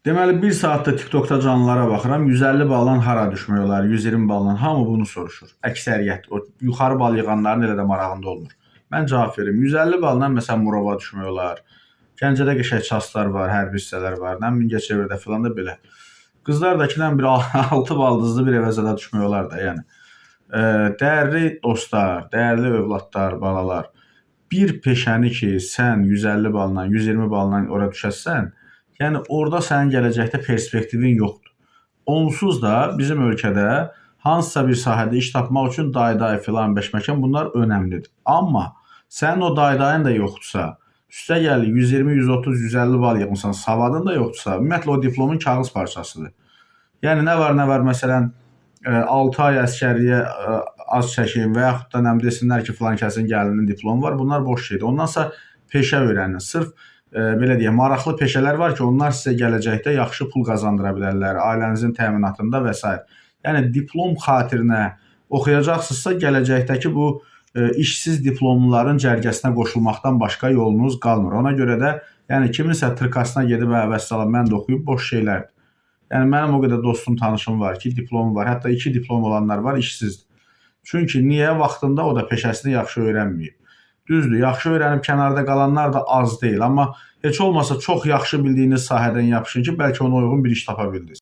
Deməli, 1 saatda TikTokda canlılara baxıram. 150 baldan hara düşmək olar, 120 baldan. Hamı bunu soruşur. Əksəriyyət. O yuxarı bal yığanların elə də marağında olmur. Mən cavab verim. 150 baldan məsələn Murova düşmək olar. Gəncədə qəşəng çaslar var, hərbi hissələr var. Mingəçevirdə filan da belə. Qızlardakından bir 6 baldızlı bir əvəzədə düşmək olar da, yəni. Dəyərli dostlar, dəyərli övladlar, balalar, bir peşəni ki, sən 150 balla, 120 balla ora düşəsən, yəni orada sənin gələcəkdə perspektivin yoxdur. Onsuz da bizim ölkədə hansısa bir sahədə iş tapmaq üçün dayday filan beşməkan bunlar önəmlidir. Amma sənin o daydayın da yoxdursa, üstəgəl 120, 130, 150 bal yığmısan, savadın da yoxdursa, ümumiyyətlə o diplomun kağız parçasıdır. Yəni nə var, məsələn, 6 ay əsgərliyə az çəkin və yaxud da nə bilim desinlər ki, filan kəsin gəlinin diplomu var. Bunlar boş şeydir. Ondansa peşə öyrənin. Sırf belə deyək, maraqlı peşələr var ki, onlar sizə gələcəkdə yaxşı pul qazandıra bilərlər, ailənizin təminatında və s. Yəni diplom xatirinə oxuyacaqsınızsa, gələcəkdəki bu işsiz diplomluların cərgəsinə qoşulmaqdan başqa yolunuz qalmır. Ona görə də yəni kiminsə trikasına gedib vəssalam mən də oxuyub boş şeylərdir. Yəni mənim o qədər dostum, tanışım var ki, diplomu var. Hətta 2 diplom olanlar var, işsizdir. Çünki niyə? Vaxtında o da peşəsini yaxşı öyrənməyib. Düzdür, yaxşı öyrənib kənarda qalanlar da az deyil. Amma heç olmasa çox yaxşı bildiyiniz sahədən yapışın ki, bəlkə ona uyğun bir iş tapa bildiniz.